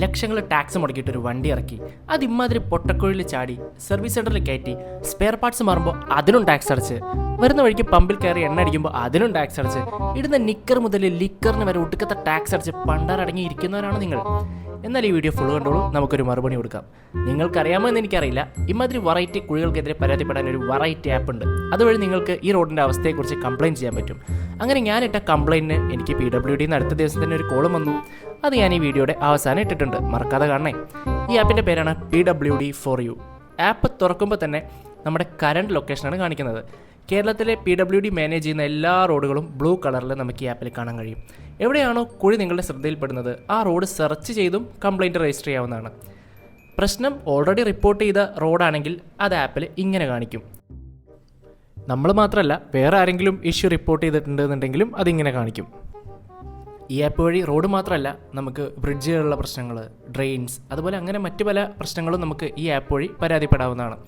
ലക്ഷങ്ങൾ ടാക്സ് മുടക്കിയിട്ടൊരു വണ്ടി ഇറക്കി അത് ഇമ്മാതിരി പൊട്ടക്കുഴിയിൽ ചാടി സർവീസ് സെൻ്ററിൽ കയറ്റി സ്പെയർ പാർട്സ് മാറുമ്പോൾ അതിനും ടാക്സ് അടച്ച് വരുന്ന വഴിക്ക് പമ്പിൽ കയറി എണ്ണ അടിക്കുമ്പോൾ അതിനും ടാക്സ് അടച്ച് ഇടുന്ന നിക്കർ മുതൽ ലിക്കറിന് വരെ ഒടുക്കത്തെ ടാക്സ് അടച്ച് പണ്ടാരടങ്ങി ഇരിക്കുന്നവരാണ് നിങ്ങൾ. എന്നാൽ ഈ വീഡിയോ ഫുൾ കണ്ടോളൂ, നമുക്കൊരു മറുപടി കൊടുക്കാം. നിങ്ങൾക്കറിയാമോ എന്ന് എനിക്കറിയില്ല, ഇമാതിരി വെറൈറ്റി കുഴികൾക്കെതിരെ പരാതിപ്പെടാൻ ഒരു വെറൈറ്റി ആപ്പ് ഉണ്ട്. അതുവഴി നിങ്ങൾക്ക് ഈ റോഡിൻ്റെ അവസ്ഥയെക്കുറിച്ച് കംപ്ലയിൻറ്റ് ചെയ്യാൻ പറ്റും. അങ്ങനെ ഞാനിട്ട കംപ്ലയിൻറ്റിന് എനിക്ക് PWD അടുത്ത ദിവസം തന്നെ ഒരു കോളും വന്നു. അത് ഞാൻ ഈ വീഡിയോയുടെ അവസാനം ഇട്ടിട്ടുണ്ട്, മറക്കാതെ കാണണേ. ഈ ആപ്പിൻ്റെ പേരാണ് PWD for you. ആപ്പ് തുറക്കുമ്പോൾ തന്നെ നമ്മുടെ കറണ്ട് ലൊക്കേഷനാണ് കാണിക്കുന്നത്. കേരളത്തിലെ PWD മാനേജ് ചെയ്യുന്ന എല്ലാ റോഡുകളും ബ്ലൂ കളറിൽ നമുക്ക് ഈ ആപ്പിൽ കാണാൻ കഴിയും. എവിടെയാണോ കുഴി നിങ്ങളുടെ ശ്രദ്ധയിൽപ്പെടുന്നത് ആ റോഡ് സെർച്ച് ചെയ്തും കംപ്ലയിൻറ്റ് രജിസ്റ്റർ ചെയ്യാവുന്നതാണ്. പ്രശ്നം ഓൾറെഡി റിപ്പോർട്ട് ചെയ്ത റോഡാണെങ്കിൽ അത് ആപ്പിൽ ഇങ്ങനെ കാണിക്കും. നമ്മൾ മാത്രമല്ല, വേറെ ആരെങ്കിലും ഇഷ്യൂ റിപ്പോർട്ട് ചെയ്തിട്ടുണ്ടെന്നുണ്ടെങ്കിലും അതിങ്ങനെ കാണിക്കും. ഈ ആപ്പ് വഴി റോഡ് മാത്രമല്ല, നമുക്ക് ബ്രിഡ്ജുകളിലുള്ള പ്രശ്നങ്ങൾ, ഡ്രെയിൻസ്, അതുപോലെ അങ്ങനെ മറ്റു പല പ്രശ്നങ്ങളും നമുക്ക് ഈ ആപ്പ് വഴി പരാതിപ്പെടാവുന്നതാണ്.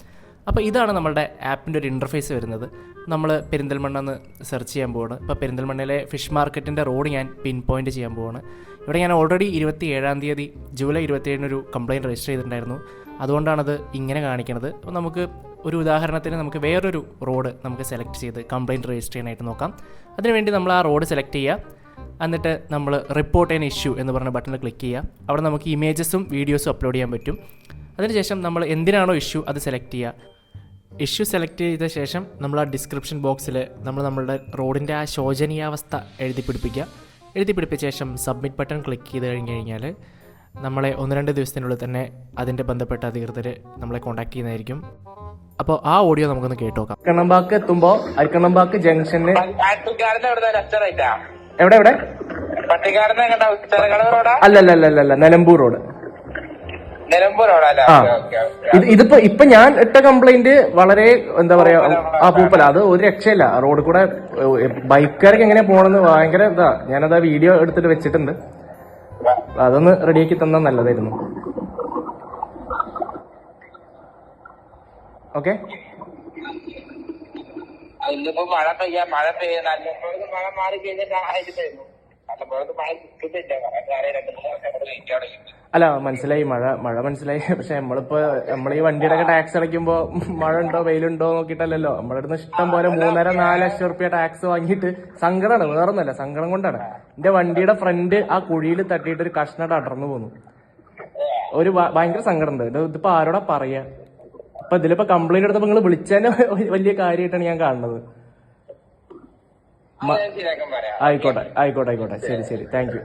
അപ്പോൾ ഇതാണ് നമ്മളുടെ ആപ്പിൻ്റെ ഒരു ഇൻ്റർഫേസ് വരുന്നത്. നമ്മൾ പെരിന്തൽമണ്ണ എന്ന് സെർച്ച് ചെയ്യാൻ പോവാണ്. ഇപ്പോൾ പെരിന്തൽമണ്ണയിലെ ഫിഷ് മാർക്കറ്റിൻ്റെ റോഡ് ഞാൻ പിൻ പോയിൻ്റ് ചെയ്യാൻ പോവാണ്. ഇവിടെ ഞാൻ ഓൾറെഡി 27-ാം തീയതി ജൂലൈ 27-ന് കംപ്ലയിൻറ്റ് രജിസ്റ്റർ ചെയ്തിട്ടുണ്ടായിരുന്നു. അതുകൊണ്ടാണത് ഇങ്ങനെ കാണിക്കുന്നത്. അപ്പോൾ നമുക്ക് ഒരു ഉദാഹരണത്തിന് നമുക്ക് വേറൊരു റോഡ് നമുക്ക് സെലക്ട് ചെയ്ത് കംപ്ലയിൻറ്റ് രജിസ്റ്റർ ചെയ്യാനായിട്ട് നോക്കാം. അതിനുവേണ്ടി നമ്മൾ ആ റോഡ് സെലക്ട് ചെയ്യുക. എന്നിട്ട് നമ്മൾ റിപ്പോർട്ട് ആൻ ഇഷ്യൂ എന്ന് പറഞ്ഞ ബട്ടണിൽ ക്ലിക്ക് ചെയ്യുക. അവിടെ നമുക്ക് ഇമേജസും വീഡിയോസും അപ്ലോഡ് ചെയ്യാൻ പറ്റും. അതിനുശേഷം നമ്മൾ എന്തിനാണോ ഇഷ്യൂ അത് സെലക്ട് ചെയ്യുക. ഇഷ്യൂ സെലക്ട് ചെയ്ത ശേഷം നമ്മൾ ആ ഡിസ്ക്രിപ്ഷൻ ബോക്സിൽ നമ്മളുടെ റോഡിൻ്റെ ആ ശോചനീയാവസ്ഥ എഴുതി പിടിപ്പിച്ച ശേഷം സബ്മിറ്റ് ബട്ടൺ ക്ലിക്ക് ചെയ്ത് കഴിഞ്ഞാൽ നമ്മളെ 1-2 ദിവസത്തിനുള്ളിൽ തന്നെ അതിൻ്റെ ബന്ധപ്പെട്ട അധികൃതർ നമ്മളെ കോൺടാക്ട് ചെയ്യുന്നതായിരിക്കും. അപ്പോൾ ആ ഓഡിയോ നമുക്കൊന്ന് കേട്ട് നോക്കാം. അരിക്കണ്ണമ്പാക്ക് എത്തുമ്പോൾ അരിക്കണ്ണമ്പാക്ക് ജംഗ്ഷന് എവിടെ അല്ലല്ല നിലമ്പൂർ റോഡ്. ഇപ്പൊ ഞാൻ ഇട്ട കംപ്ലൈന്റ് വളരെ എന്താ പറയാ ആ പൂപ്പല, അത് ഒരു രക്ഷയില്ല. റോഡ് കൂടെ ബൈക്കുകാർക്ക് എങ്ങനെ പോകണമെന്ന് ഭയങ്കര ഇതാ. ഞാനത് ആ വീഡിയോ എടുത്തിട്ട് വെച്ചിട്ടുണ്ട്. അതൊന്ന് റെഡിയാക്കി തന്നാൽ നല്ലതായിരുന്നു. ഓക്കെ, മഴ മാറി കഴിഞ്ഞിട്ട് അല്ല, മനസ്സിലായി, മഴ മനസ്സിലായി. പക്ഷെ നമ്മൾ ഈ വണ്ടിയുടെ ഒക്കെ ടാക്സ് അടയ്ക്കുമ്പോ മഴ ഉണ്ടോ വെയിലുണ്ടോ നോക്കിയിട്ടല്ലോ. നമ്മുടെ അടുത്ത് ഇഷ്ടം പോലെ 3.5-4 ലക്ഷം റുപ്യ ടാക്സ് വാങ്ങിയിട്ട് സങ്കടമാണ്, വേറൊന്നുമല്ല, സങ്കടം കൊണ്ടാണ്. എന്റെ വണ്ടിയുടെ ഫ്രണ്ട് ആ കുഴിയിൽ തട്ടിയിട്ട് ഒരു കഷ്ണം അടർന്നു പോന്നു. ഒരു ഭയങ്കര സങ്കടമുണ്ട്. ഇതിപ്പോ ആരോടാ പറയാ? ഇപ്പൊ ഇതിലിപ്പോ കംപ്ലൈന്റ് എടുത്തപ്പോ നിങ്ങൾ വിളിച്ചതിന് വലിയ കാര്യമായിട്ടാണ് ഞാൻ കാണുന്നത്. ആയിക്കോട്ടെ, ശരി, താങ്ക് യു.